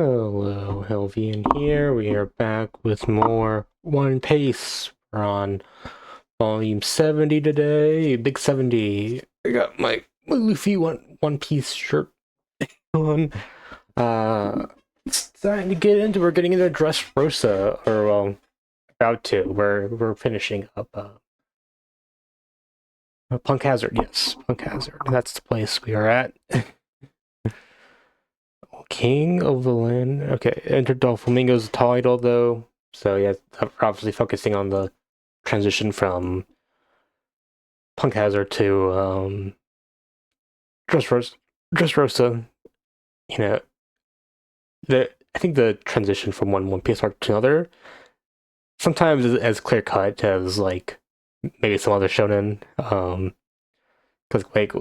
Hello, Helvian here. We are back with more One Piece. We're on volume 70 today. Big 70. I got my Luffy One Piece shirt on. It's time to get into. We're getting into Dressrossa, or well, about to. We're finishing up. Punk Hazard. Yes, Punk Hazard. That's the place we are at. King of the Land. Okay, enter Doflamingo's title though. So yeah, obviously focusing on the transition from Punk Hazard to Dressrosa. Dressrosa. You know, I think the transition from one piece arc to another sometimes is as clear cut as like maybe some other shonen. Because like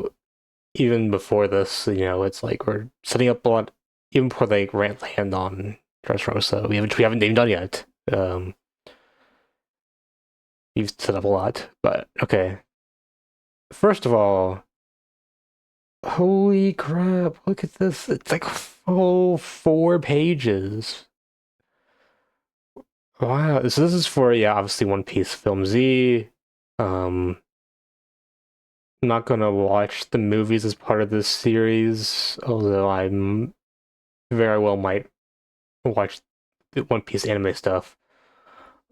even before this, it's like we're setting up a lot even before they land on Dressrosa. We haven't even done yet. You've set up a lot, but okay. First of all, holy crap! Look at this. It's like a full 4 pages. Wow. So this is for obviously One Piece Film Z. I'm not gonna watch the movies as part of this series, although I'm very well might watch the One Piece anime stuff.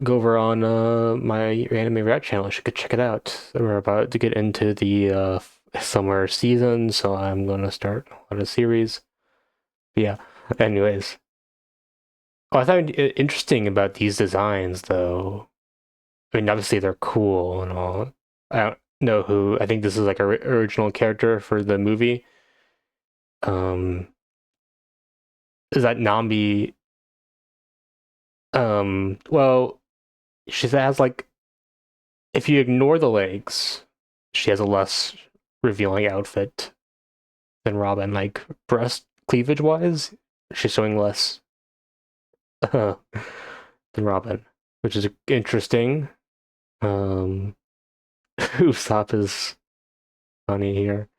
Go over on my anime react channel. You should check it out. We're about to get into the summer season, so I'm gonna start a lot of series. But yeah. Anyways, I thought interesting about these designs, though. I mean, obviously they're cool and all. I don't know who. I think this is like a original character for the movie. Um, is that Nambi? Well, she has like if you ignore the legs, she has a less revealing outfit than Robin. Like breast cleavage wise, she's showing less than Robin, which is interesting. Um, Usopp is funny here.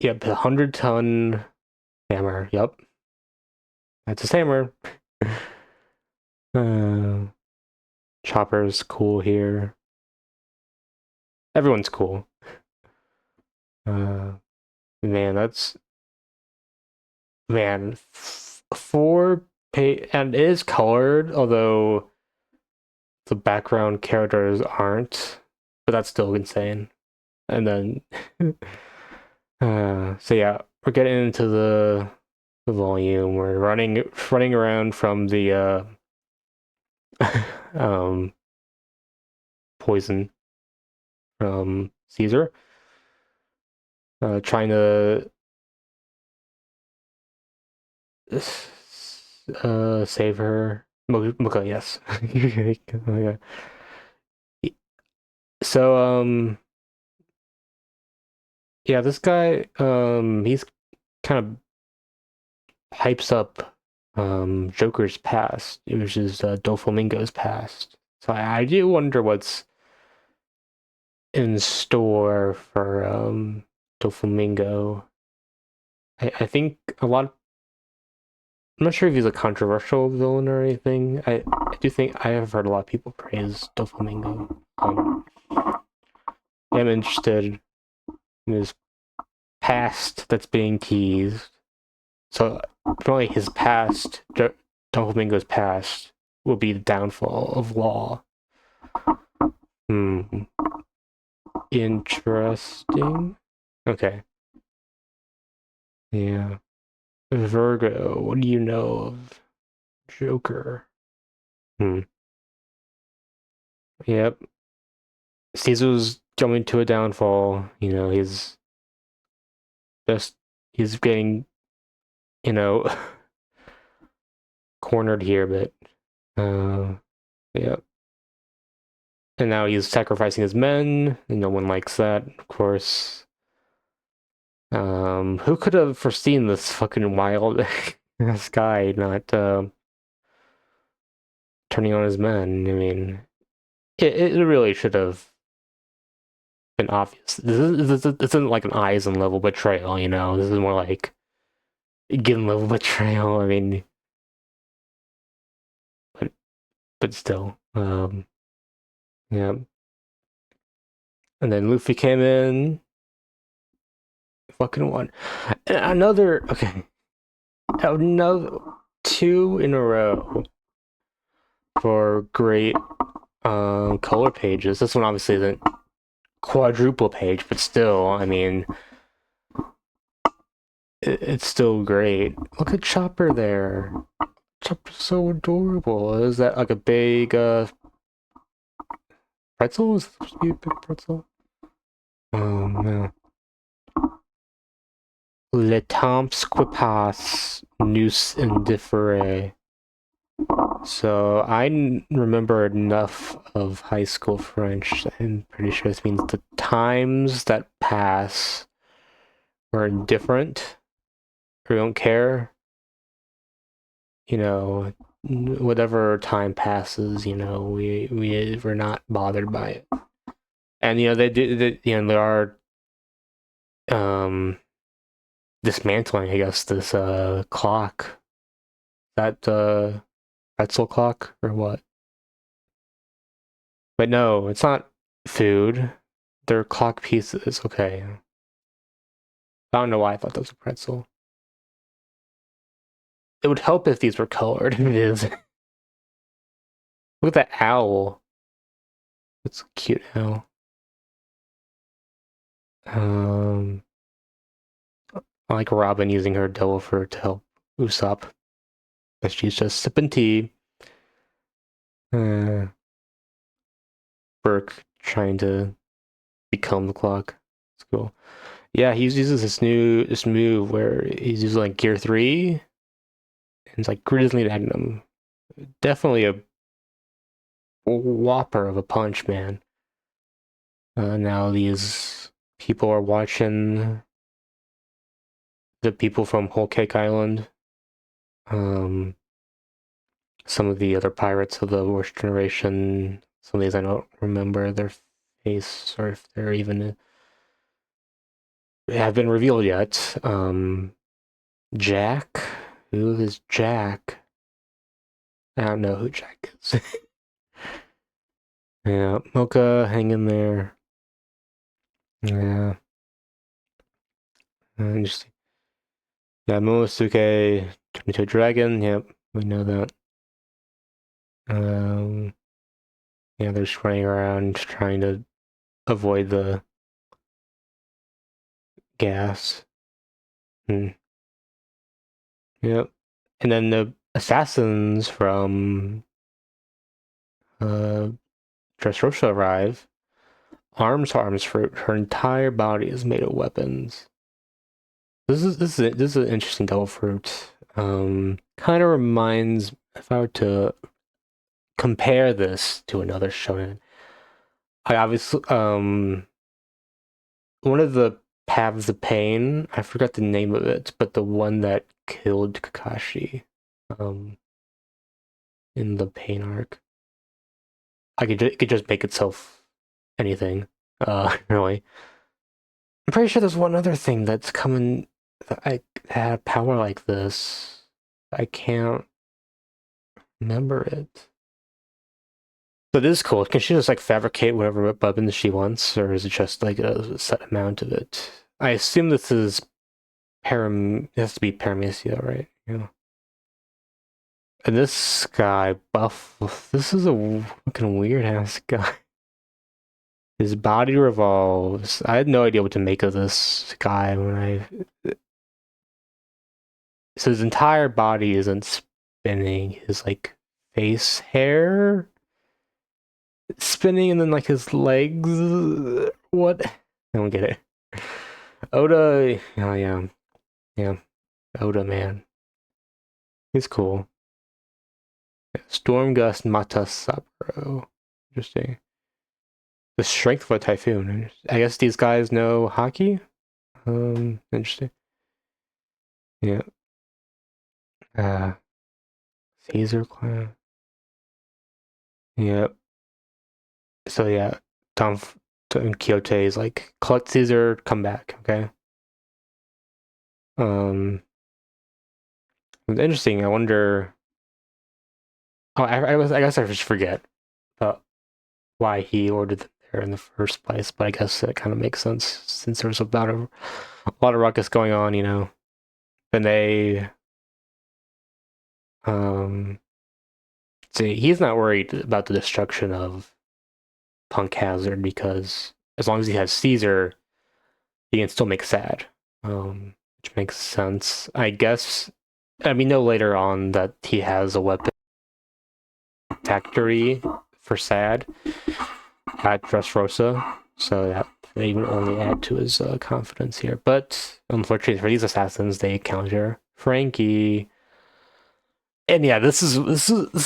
Yep, the 100-ton hammer. Yep, that's a hammer. uh, Chopper's cool here. Everyone's cool. Uh, man, that's man. 4 page and it is colored, although the background characters aren't. But that's still insane. And then, so yeah, we're getting into the volume. We're running around from the um poison from Caesar, trying to save her. Mocha, yes. Okay. So yeah, this guy he's kind of hypes up Joker's past, which is Doflamingo's past. So I do wonder what's in store for Doflamingo. I think a lot. I'm not sure if he's a controversial villain or anything. I do think I have heard a lot of people praise Doflamingo. I'm interested in his past that's being teased. So probably his past, Doflamingo's past, will be the downfall of Law. Hmm. Interesting. Okay. Yeah. Virgo, what do you know of Joker? Hmm. Yep. Caesar's coming to a downfall. Just he's getting, you know, cornered here, but yeah. And now he's sacrificing his men, and no one likes that, of course. Who could have foreseen this fucking wild this guy not turning on his men? I mean, it really should have been obvious. This isn't like an Eisen level betrayal, This is more like Given level betrayal. I mean, but still, yeah. And then Luffy came in, fucking won. And another, okay, another two in a row for great color pages. This one obviously isn't quadruple page, but still, I mean, it's still great. Look at Chopper there. Chopper's so adorable. Is that like a big pretzel? Is it supposed to be a big pretzel? Oh man. Le temps qui passe, nous indifférent. So remember enough of high school French. I'm pretty sure this means the times that pass are indifferent or don't care. You know, whatever time passes, we're not bothered by it. And there are um dismantling, I guess, this clock. That pretzel clock or what? But no, it's not food. They're clock pieces. Okay. I don't know why I thought that was a pretzel. It would help if these were colored. It is. Look at that owl. It's a cute owl. Um, I like Robin using her devil fruit to help Usopp, but she's just sipping tea. Uh, Burke trying to become the clock. It's cool. Yeah, he uses this move where he's using like Gear 3, and it's like Grizzly Magnum. Definitely a whopper of a punch, man. Now these people are watching the people from Whole Cake Island. Um, some of the other pirates of the worst generation. Some of these I don't remember their face or if they're even have been revealed yet. Jack, who is Jack? I don't know who Jack is. Yeah, Mocha, hang in there. Yeah, interesting. Yeah, Momosuke turned into a dragon. Yep, we know that. Um, yeah, they're just running around trying to avoid the gas. Hmm. Yep. And then the assassins from uh Dressrossa arrive. Arms, arms fruit. Her entire body is made of weapons. This is an interesting devil fruit. Kind of reminds, if I were to compare this to another shonen, I obviously one of the paths of pain. I forgot the name of it, but the one that killed Kakashi, um, in the pain arc. It could just make itself anything. Really. I'm pretty sure there's one other thing that's coming that I had power like this. I can't remember it. But this is cool. Can she just like fabricate whatever weapons she wants, or is it just like a set amount of it? I assume this is it has to be Paramecia, right? Yeah. And this guy, Buff, this is a fucking weird ass guy. His body revolves. I had no idea what to make of this guy when I. So his entire body isn't spinning. His like face hair spinning, and then like his legs. What? I don't get it. Oda. Oh yeah, yeah. Oda, man, he's cool. Storm Gust Mata Saburo. Interesting. The strength of a typhoon. I guess these guys know hockey. Interesting. Yeah. Uh, Caesar clan. Yeah. So yeah, Tom Quixote is like collect Caesar, come back. Okay. Um. Interesting. I wonder. Oh, I guess I just forget about why he ordered them there in the first place. But I guess it kind of makes sense since there's a lot of ruckus going on, you know. And they, um, see, he's not worried about the destruction of Punk Hazard because as long as he has Caesar, he can still make sad. Which makes sense. I guess. I mean, no later on that he has a weapon factory for sad at Dressrossa, so that they would only add to his confidence here. But unfortunately for these assassins, they counter Frankie. And yeah, this is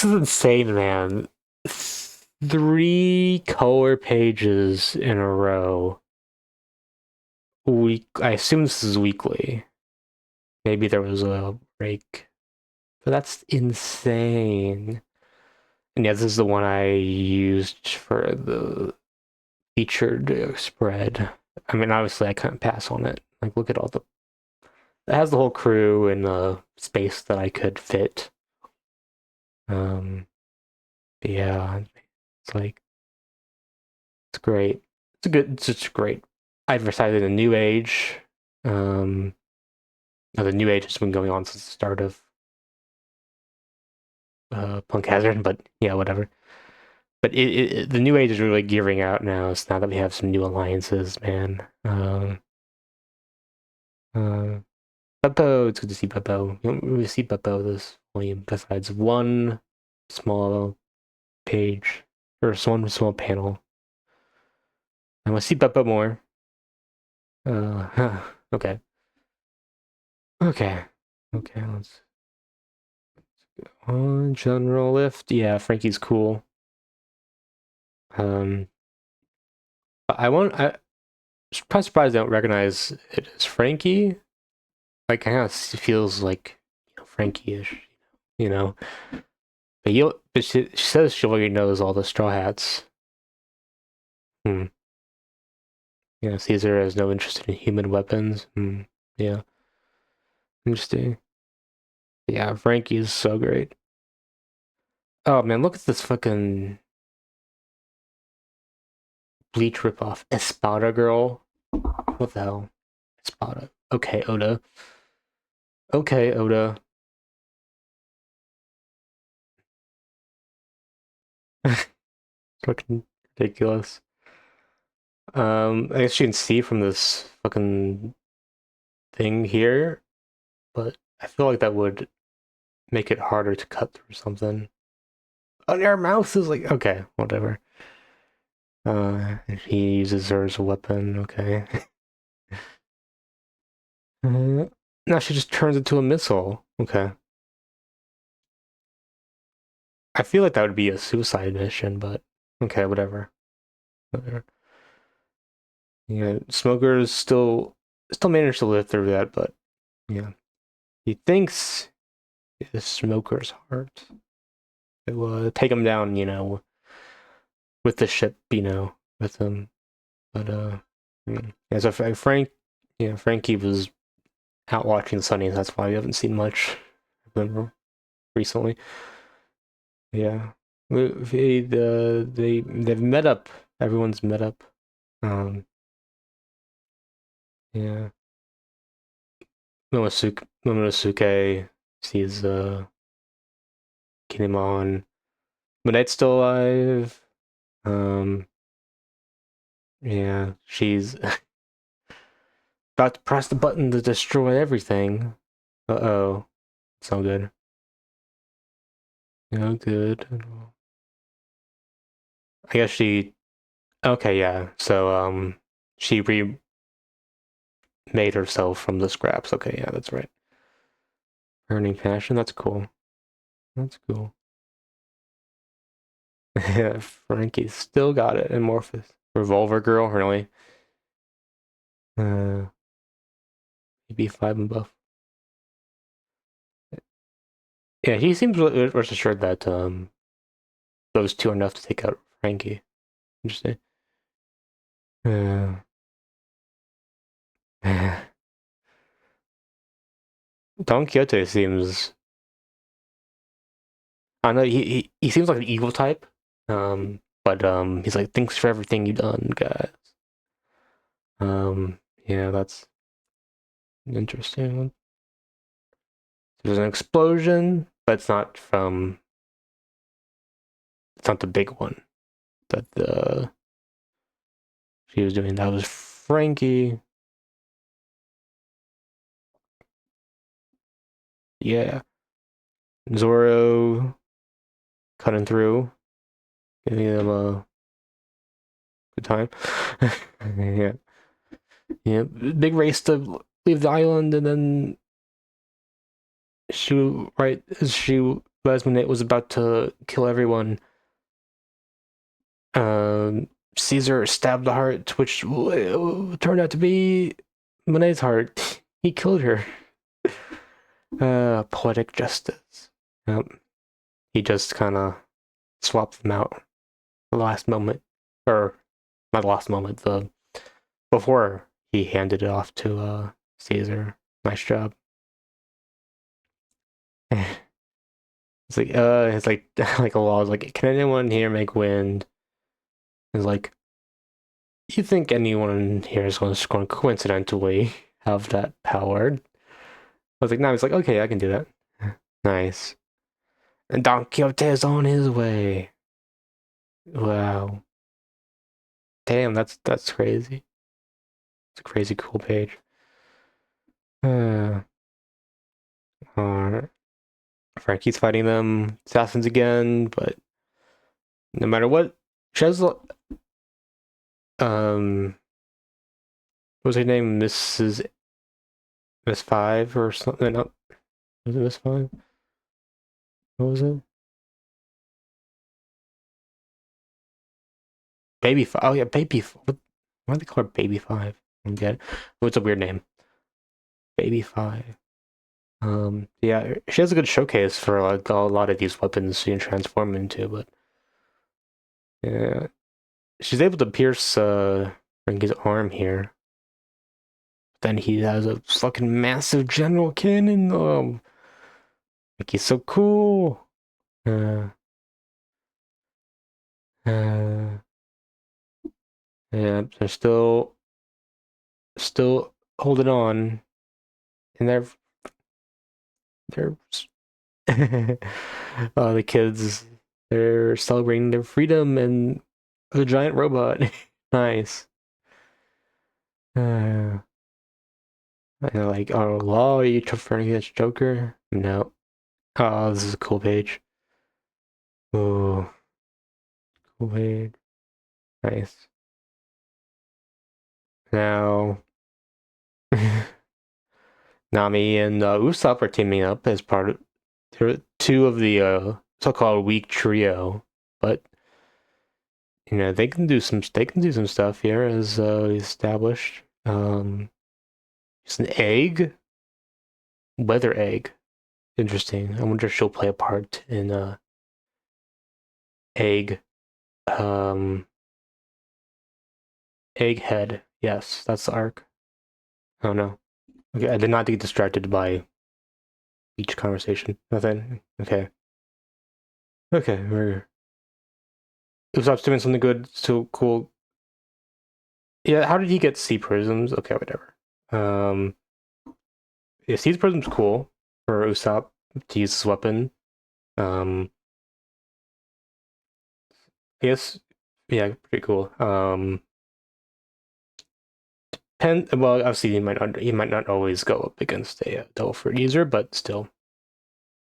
insane, man. Three color pages in a row. Week. I assume this is weekly. Maybe there was a break, but that's insane. And yeah, this is the one I used for the featured spread. I mean, obviously, I couldn't pass on it. Like, look at all the. It has the whole crew in the space that I could fit. Um, yeah, it's like it's great. It's just great. Advertising the new age. Um, the new age has been going on since the start of Punk Hazard, but yeah, whatever. But the new age is really gearing out now. It's now that we have some new alliances, man. Uh, Beppo, it's good to see Beppo. You don't really see Beppo this volume besides one small page or one small panel. I want to see Beppo more. Okay. Okay. Okay, let's go on. General Lift. Yeah, Frankie's cool. But I'm probably surprised I don't recognize it as Frankie. Like, kind of feels like, Frankie-ish, you know? But she says she already knows all the Straw Hats. Hmm. Yeah, Caesar has no interest in human weapons. Hmm. Yeah, interesting. Yeah, Frankie is so great. Oh man, look at this fucking Bleach ripoff. Espada girl. What the hell? Espada. Okay, Oda. Okay, Oda. Fucking ridiculous. I guess you can see from this fucking thing here, but I feel like that would make it harder to cut through something. Oh, your mouse is like okay, whatever. He uses her as a weapon. Okay. Now she just turns into a missile. Okay. I feel like that would be a suicide mission, but okay, whatever. Whatever. Yeah, Smoker's still managed to live through that, but yeah, he thinks it's Smoker's heart. It will take him down, with the ship, with him. But yeah, so Frankie was out watching Sunny, and that's why we haven't seen much of him recently. Yeah, they've met up. Everyone's met up. Um, yeah, Momonosuke sees Kinemon. Moonite's still alive. Um, yeah, she's about to press the button to destroy everything. Uh-oh, it's not good. No good. I guess she. Okay, yeah. So she remade herself from the scraps. Okay, yeah, that's right. Burning passion. That's cool. That's cool. Yeah, Frankie's still got it. Amorphous. Revolver girl, really? Uh, maybe 5 and buff. Yeah, he seems rest assured that those two are enough to take out Frankie. Interesting. Uh, Don Quixote seems I know he seems like an evil type. But he's like, thanks for everything you've done, guys. Yeah, that's interesting. There's an explosion, but it's not the big one that the she was doing. That was Frankie. Yeah, Zorro cutting through, giving them a good time. Yeah, yeah. Big race to leave the island, and then right as Nate was about to kill everyone, um, Caesar stabbed the heart, which turned out to be Monet's heart. He killed her. Poetic justice. Yep. He just kind of swapped them out the last moment, or not the last moment, the before he handed it off to Caesar. Nice job. It's like like a law is like, can anyone here make wind? It's like, you think anyone here is going to coincidentally have that power? I was like, no. He's like, okay, I can do that. Nice. And Don Quixote is on his way. Wow. Damn, that's crazy. It's a crazy cool page. Uh, uh, Frankie's fighting them assassins again, but no matter what, Chesla, um, what was her name? Miss Five or something? No, was it Miss Five? What was it? Baby Five. Oh yeah, Baby. Why do they call her Baby Five? I don't get it. What's a weird name? Baby Five. Yeah, she has a good showcase for like a lot of these weapons you can transform into, but yeah, she's able to pierce Frankie's arm here. Then he has a fucking massive general cannon. Like he's so cool. Uh, uh, yeah, they're still holding on, and they're the kids, they're celebrating their freedom and a giant robot. Nice. Uh, and like, oh, law, are you referring against Joker? No. Oh, this is a cool page. Oh, cool page. Nice. Now, Nami and Usopp are teaming up as part of two of the so-called weak trio, but they can do some stuff here as established. It's an egg, weather egg. Interesting. I wonder if she'll play a part in egg. Um, Egghead. Yes, that's the arc. Oh no. Okay, I did not get distracted by each conversation. Nothing. Okay. Okay, we're Usopp's doing something good, so cool. Yeah, how did he get sea prisms? Okay, whatever. Um, yeah, sea prisms cool for Usopp to use this weapon. Um, I guess, yeah, pretty cool. Well, obviously he might not always go up against a double fruit user, but still,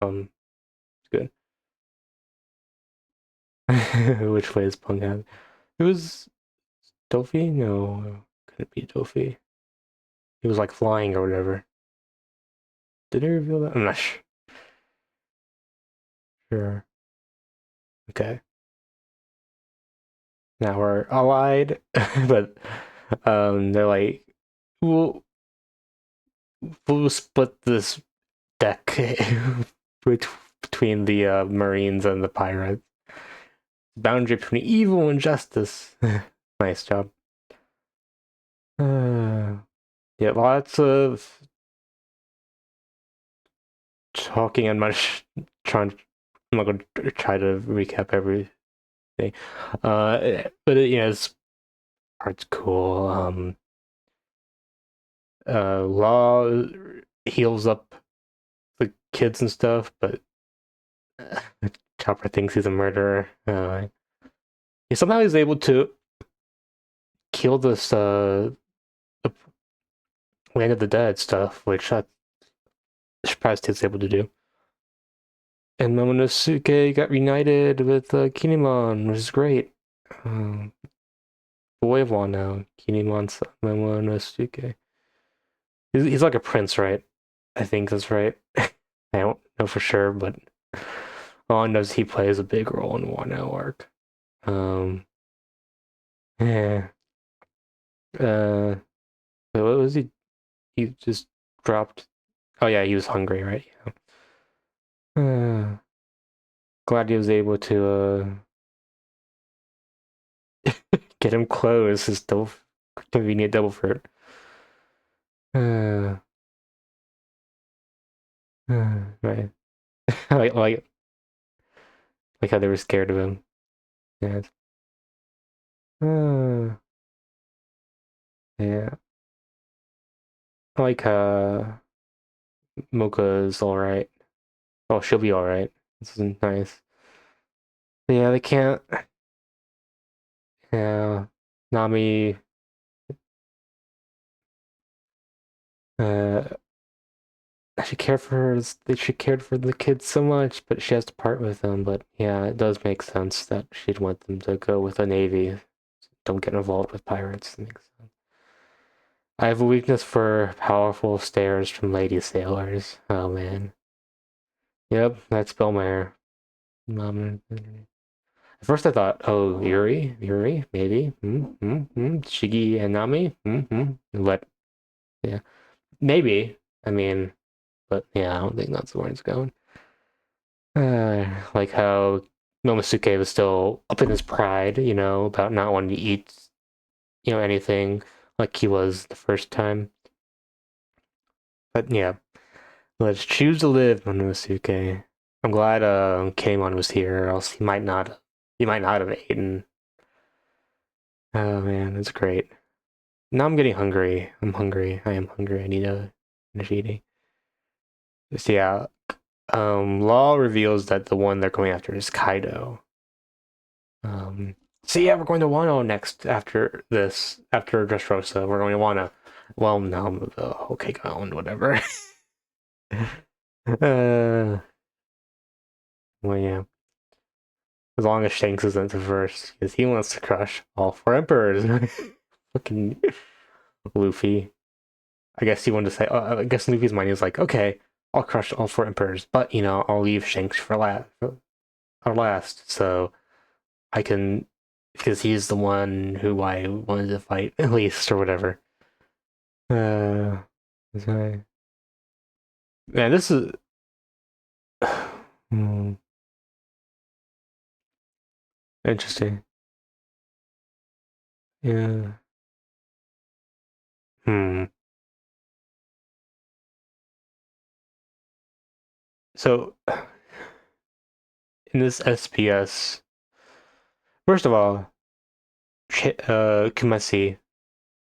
it's good. Which way is Punk at? It was Dofi? No, couldn't be Dofi. He was like flying or whatever. Did he reveal that? I'm not sure. Okay. Now we're allied, but they're like, we'll we'll split this deck between the Marines and the pirates. Boundary between evil and justice. Nice job. Yeah, lots of talking and much trying. I'm not gonna try to recap everything. But yeah, this part's cool. Law heals up the kids and stuff, but Chopper thinks he's a murderer. Somehow he's able to kill this the Land of the Dead stuff, which I'm surprised he's able to do. And Momonosuke got reunited with Kinemon, which is great. Um, Boy of Law now, Kinemon Momonosuke. He's like a prince, right? I think that's right. I don't know for sure, but all I know is he plays a big role in Wano arc. Um, yeah. What was he? He just dropped. Oh yeah, he was hungry, right? Yeah. Glad he was able to get him clothes. His double convenient double fruit. Uh, right. like, like like how they were scared of him. Yeah. Yeah. Like Mocha's alright. Oh, she'll be alright. This is nice. But yeah, they can't. Yeah. Nami. Uh, she cared for her. She cared for the kids so much, but she has to part with them. But yeah, it does make sense that she'd want them to go with the navy. Don't get involved with pirates. It makes sense. I have a weakness for powerful stares from lady sailors. Oh man. Yep, that's Bellmare. At first I thought, oh, Yuri, maybe. Shigi and Nami. But yeah, maybe. I mean, but yeah, I don't think that's where it's going. Like how Momosuke was still up in his pride, about not wanting to eat, anything like he was the first time. But yeah, let's choose to live, Momosuke. I'm glad Kaimon was here, or else he might not have eaten. Oh man, that's great. Now I'm getting hungry. I'm hungry. I am hungry. I need to finish eating. So yeah, Law reveals that the one they're going after is Kaido. Um, so yeah, we're going to Wano next after this. After Dressrosa, we're going to Wano. Well, no, the whole Cake Island, whatever. Well, yeah. As long as Shanks isn't the first, because he wants to crush all four emperors. Fucking Luffy. I guess he wanted to say. I guess Luffy's mind is like, okay, I'll crush all four emperors, but I'll leave Shanks for last, so I can, because he's the one who I wanted to fight at least or whatever. Sorry. Man, this is hmm, interesting. Yeah. Hmm. So in this SPS, first of all, Kumasi,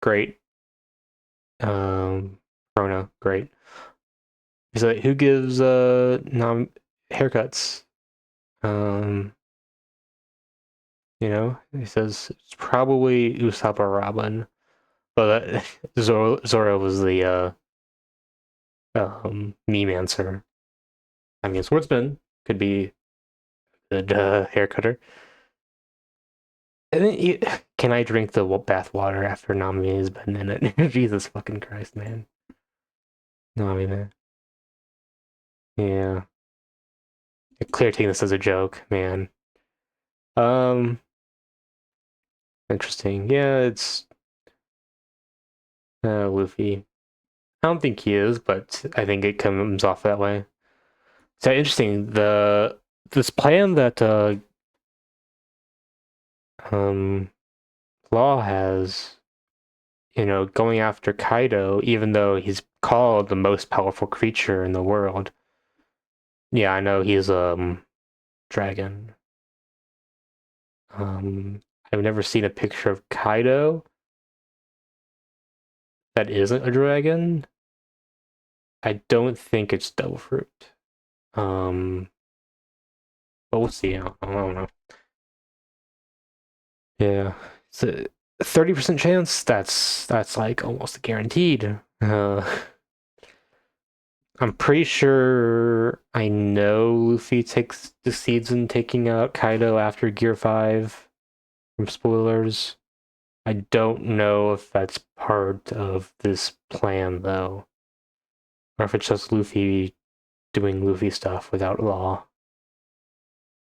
great. Um, Corona, great. He's like, who gives haircuts? Um, he says it's probably Usopp or Robin, but Zoro was the meme answer. I mean, swordsman could be a good hair cutter. And then can I drink the bath water after Nami has been in it? Jesus fucking Christ, man. Nami, man. Yeah. Clear taking this as a joke, man. Um, Interesting. Yeah, it's Luffy. I don't think he is, but I think it comes off that way. So interesting. This plan that um Law has, going after Kaido, even though he's called the most powerful creature in the world. Yeah, I know he's dragon. I've never seen a picture of Kaido that isn't a dragon. I don't think it's devil fruit. But we'll see. I don't know. Yeah, it's a 30% chance. That's like almost guaranteed. I'm pretty sure I know Luffy takes succeeds in taking out Kaido after Gear 5 from spoilers. I don't know if that's part of this plan though, or if it's just Luffy doing Luffy stuff without law.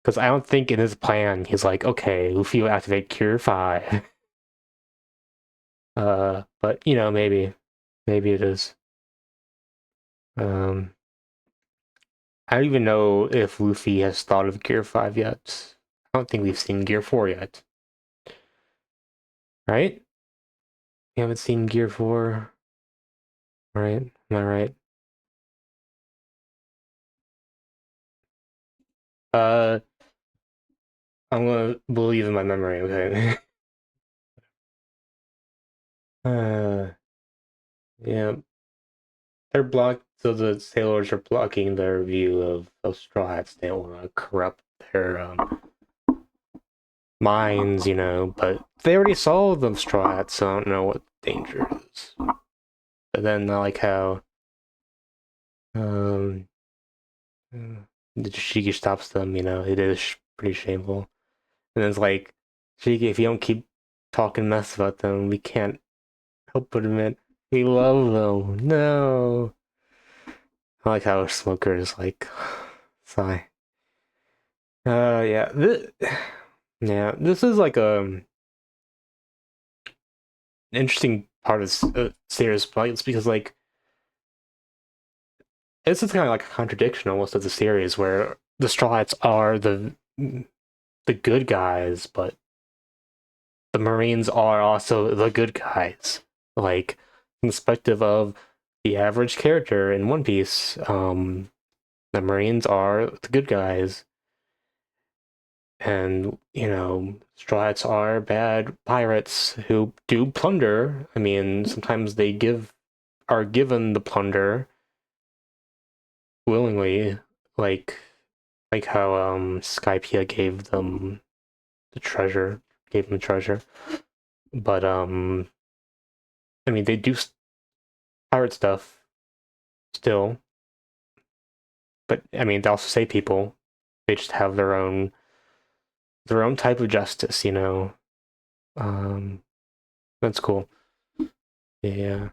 Because I don't think in his plan he's like, okay, Luffy will activate Cure 5. But you know, maybe it is. Um, I don't even know if Luffy has thought of Gear 5 yet. I don't think we've seen Gear 4 yet. Right? We haven't seen Gear 4. Right? Am I right? Uh, I'm gonna believe in my memory, okay? uh, yeah. They're blocked, so the sailors are blocking their view of Straw Hats. They don't want to corrupt their minds, you know, but they already saw the Straw Hats, so I don't know what danger is. But then I like how um the Shiki stops them, you know, it is pretty shameful. And it's like, Shiki, if you don't keep talking mess about them, we can't help but admit we love them. No. I like how Smoker is like, sigh. Yeah, yeah, this is like an interesting part of series fights because like this is kind of like a contradiction almost of the series where the Straw Hats are the good guys, but the Marines are also the good guys. Like, in perspective of the average character in One Piece, the Marines are the good guys, and you know, Straw Hats are bad pirates who do plunder. I mean, sometimes they are given the plunder willingly, like how Skypiea gave them the treasure. But I mean, they do pirate stuff still, but I mean, they also save people. They just have their own type of justice, you know. Um, that's cool. Yeah,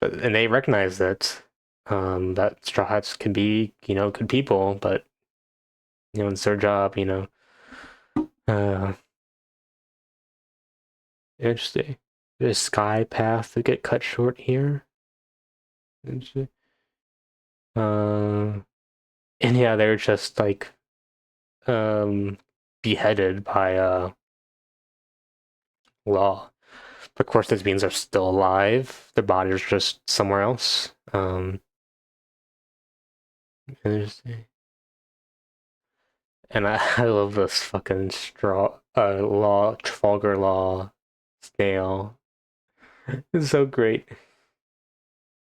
and they recognize that Straw Hats can be, you know, good people, but you know, it's their job, you know. Uh, Interesting. There's sky path to get cut short here. Interesting. Uh, and yeah, they're just like beheaded by law. Of course, these beings are still alive. Their bodies are just somewhere else. Interesting. And I love this fucking Trafalgar Law snail. It's so great.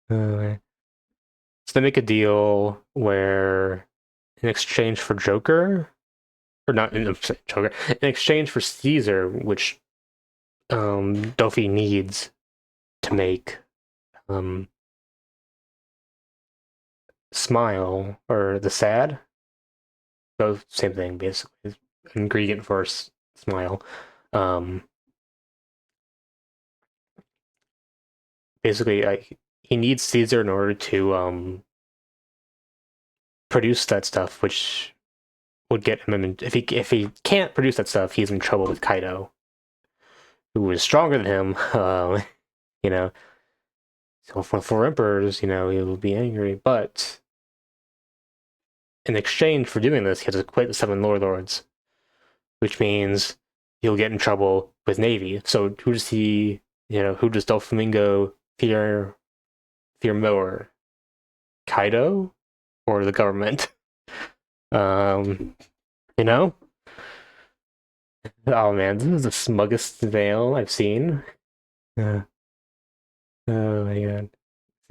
Uh, so they make a deal where, in exchange for Joker, or not in Joker, in exchange for Caesar, which Dofi needs to make um Smile or the Sad, both same thing basically, ingredient for Smile. Um, Basically, like he needs Caesar in order to produce that stuff, which would get him in, if he can't produce that stuff, he's in trouble with Kaido, who is stronger than him. You know, so for emperors, you know, he will be angry, but in exchange for doing this, he has to quit the Seven Lords, which means he'll get in trouble with Navy. So who does he, you know, who does Doflamingo fear more, Kaido or the government? Um, You know? Oh man, this is the smuggest veil I've seen. Uh, oh my god.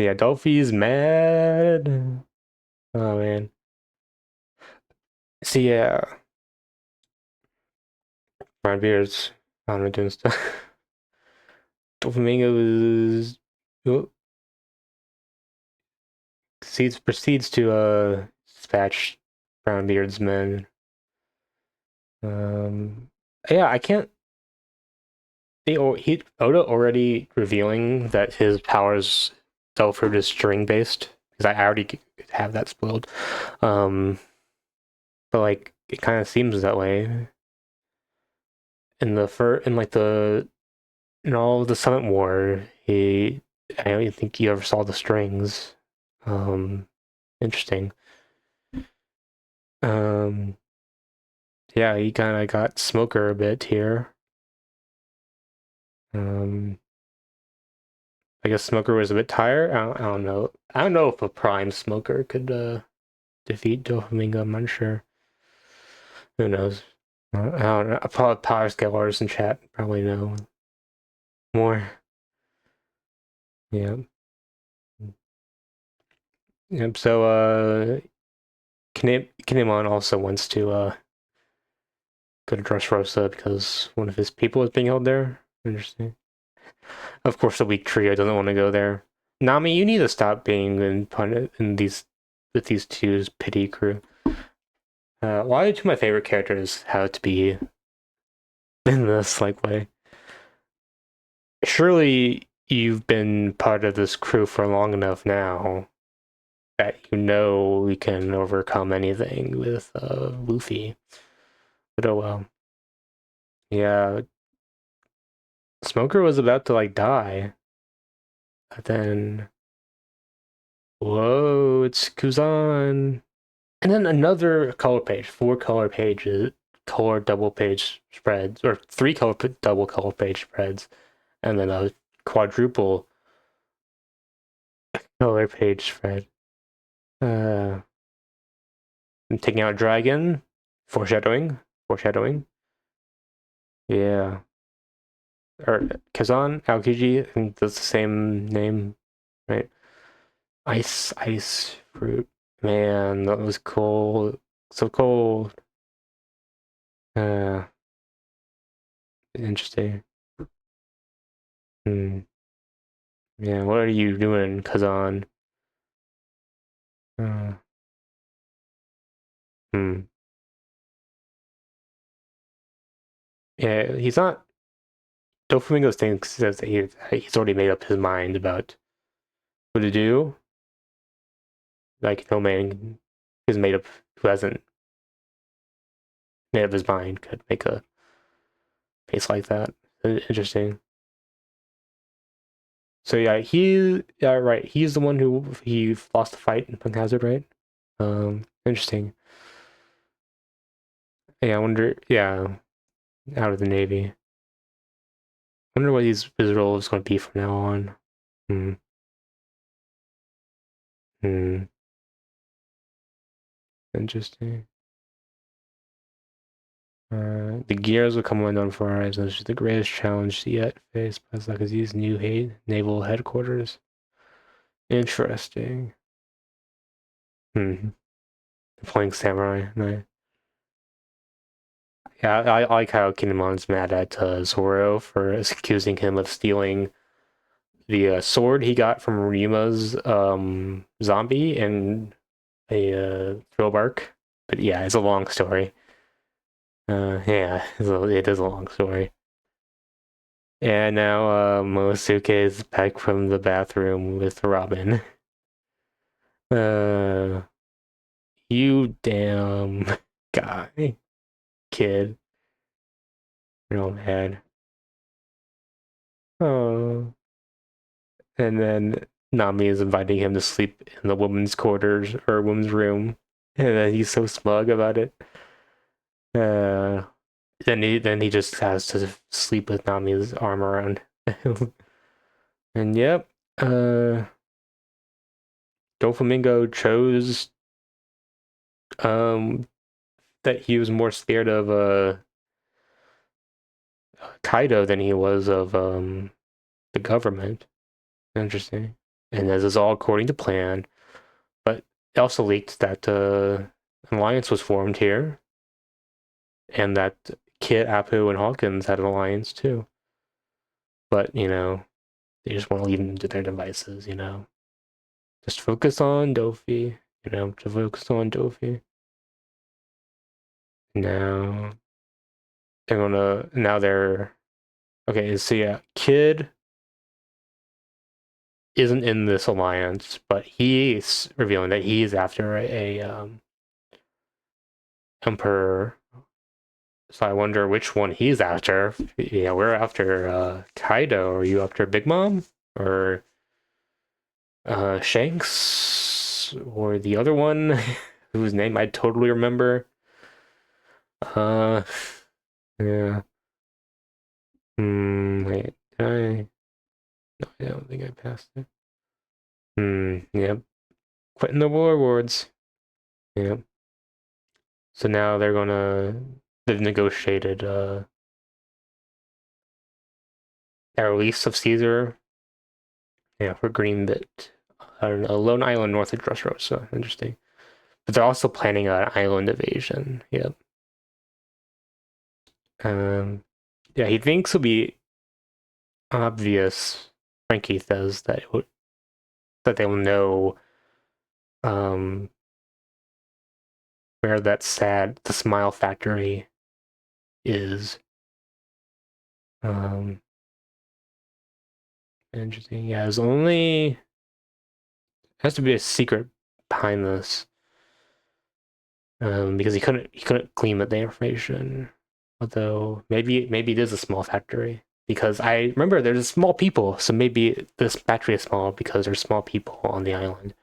So yeah, Dolphy's mad. Oh man. See, yeah, Brian Beard's I don't know doing stuff. Doflamingo is oh, proceeds to dispatch Brownbeard's men. Um, yeah, I can't. Oda already revealing that his powers Delford is string based because I already have that spoiled. Um, but like it kind of seems that way in like the in all of the Summit War. I don't even think you ever saw the strings. Um, interesting. Um, yeah, he kind of got Smoker a bit here. Um, I guess Smoker was a bit tired. I don't know. I don't know if a Prime Smoker could defeat Doflamingo. I'm unsure. Who knows? I don't know. Probably Power Scalers in chat probably know more. Yeah. Yep. So Kinemon also wants to go to Dressrossa because one of his people is being held there. Interesting. Of course, the weak trio doesn't want to go there. Nami, you need to stop being in these with these two's pity crew. Why two of my favorite characters have to be in this like way? Surely you've been part of this crew for long enough now that you know we can overcome anything with Luffy. But oh well. Yeah, Smoker was about to like die, but then whoa, it's Kuzan. And then another color page, four color pages, color double page spreads, or three double color page spreads, and then a quadruple color page spread. Uh, I'm taking out Dragon, foreshadowing, foreshadowing. Yeah, or Kazan, Aokiji, I think that's the same name, right? Ice fruit. Man, that was cold. So cold. Uh, interesting. Hmm. Yeah, what are you doing, Kazan? Uh, hmm. Yeah, he's not. Doflamingo thinks says that he's already made up his mind about what to do. Like no man is made up who hasn't made up his mind could make a face like that. Interesting. So yeah, right. He's the one who he lost the fight in Punk Hazard, right? Interesting. Yeah, I wonder. Yeah, out of the Navy. I wonder what his role is going to be from now on. Hmm. Hmm. Interesting. The gears will come unknown for our eyes. This is the greatest challenge yet faced by Sakazu's new naval headquarters. Interesting. Hmm. Playing samurai. Nice. Yeah, I like how Kinemon's mad at Zoro for accusing him of stealing the sword he got from Rima's zombie and a throw bark. But yeah, it's a long story. Yeah, it is a long story. And now Momosuke is back from the bathroom with Robin. Uh, you damn guy, kid. Real mad. Oh. And then Nami is inviting him to sleep in the woman's quarters or woman's room. And then he's so smug about it. Uh, then he just has to sleep with Nami's arm around. And yep, Doflamingo chose um that he was more scared of Kaido than he was of the government. Interesting. And this is all according to plan. But it also leaked that an alliance was formed here, and that Kit, Apu, and Hawkins had an alliance too. But they just want to leave them to their devices. Just focus on Dofi. To focus on Dofi. Now they're okay. So yeah, Kid isn't in this alliance, but he's revealing that he's after a emperor. So I wonder which one he's after. Yeah, we're after Kaido. Are you after Big Mom or Shanks or the other one whose name I totally remember? Uh, yeah. Wait, did I? No, I don't think I passed it. Yep. Quitting the warlords. Yep. So now they've negotiated a release of Caesar. Yeah, for Greenbit. I don't know, a lone island north of Dressrosa. Interesting. But they're also planning an island invasion. Yep. Yeah, he thinks it'll be obvious. Frankie says that they will know um where the Smile Factory is. Um, Interesting. Yeah, there's only has to be a secret behind this. Because he couldn't glean the information. Although maybe it is a small factory. Because I remember there's small people, so maybe this factory is small because there's small people on the island.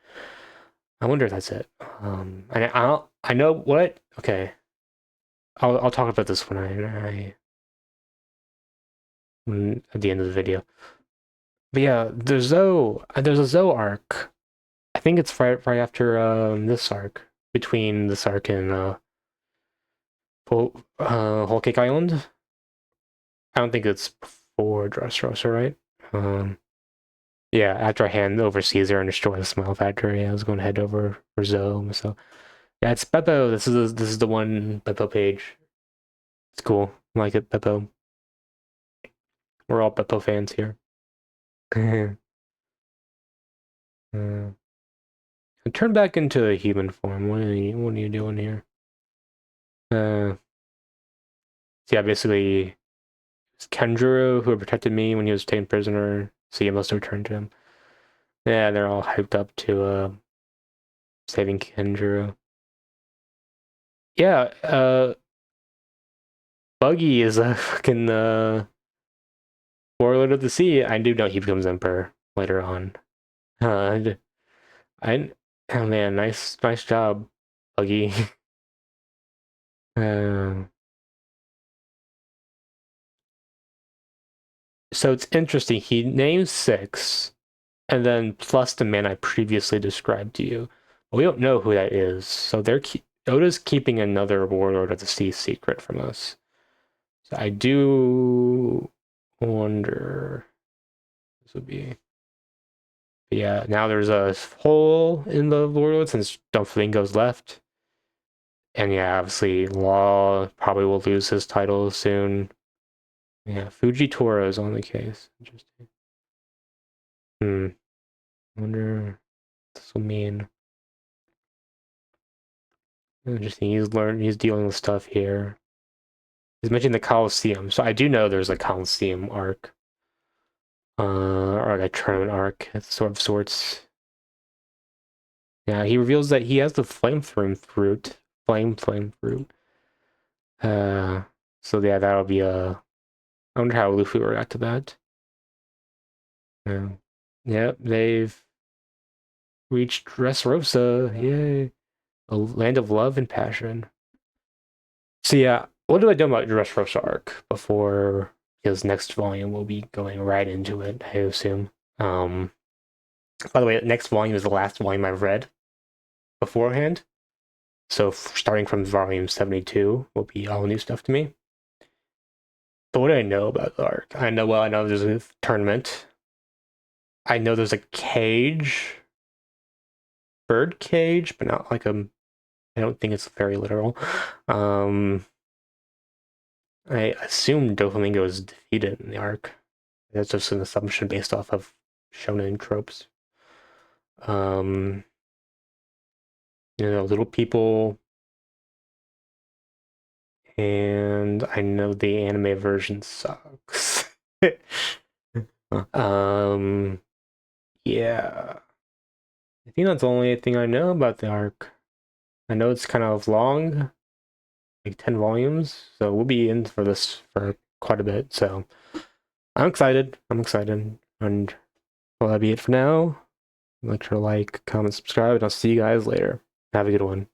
I wonder if that's it. I know what. Okay, I'll talk about this at the end of the video. But yeah, there's a Zoe arc. I think it's right after this arc, between this arc and Whole Cake Island. I don't think it's before Dressrosa, right? Yeah, after I hand over Caesar and destroy the Smile Factory, I was going to head over for Zoe. So yeah, it's Beppo. This is the one Beppo page. It's cool. I like it, Beppo. We're all Beppo fans here. uh, Turn back into a human form. What are you doing here? So yeah, basically, it's Kenjuro who protected me when he was taken prisoner. So you must have returned to him. Yeah, they're all hyped up to saving Kenjuro. Yeah, Buggy is a fucking warlord of the sea. I do know he becomes emperor later on. Uh, I oh man, nice job, Buggy. uh, so it's interesting. He names six, and then plus the man I previously described to you. But we don't know who that is. So Oda's keeping another warlord of the sea secret from us. So I do wonder this would be. But yeah, now there's a hole in the warlord since Doflamingo's left. And yeah, obviously Law probably will lose his title soon. Yeah, Fujitora is on the case. Interesting. I wonder what this will mean. Interesting. He's dealing with stuff here. He's mentioning the Coliseum. So I do know there's a Coliseum arc. Or like a tournament arc, sorts. Yeah, he reveals that he has the flame fruit. Flame fruit. Uh, so yeah, that'll be a. I wonder how Luffy will react to that. Yeah. Yep, they've reached Dressrosa. Yay. A land of love and passion. So yeah, what do I do about Dressrosa arc before his next volume will be going right into it, I assume. By the way, next volume is the last volume I've read beforehand. So starting from volume 72 will be all new stuff to me. But what do I know about the arc? I know there's a tournament. I know there's a cage, bird cage, but not like a. I don't think it's very literal. Um, I assume Doflamingo is defeated in the arc. That's just an assumption based off of shonen tropes. Um, little people, and I know the anime version sucks. um, yeah, I think that's the only thing I know about the arc. I know it's kind of long, like 10 volumes, so we'll be in for this for quite a bit. So I'm excited. I'm excited. And well, that'll be it for now. Make sure to like, comment, subscribe, and I'll see you guys later. Have a good one.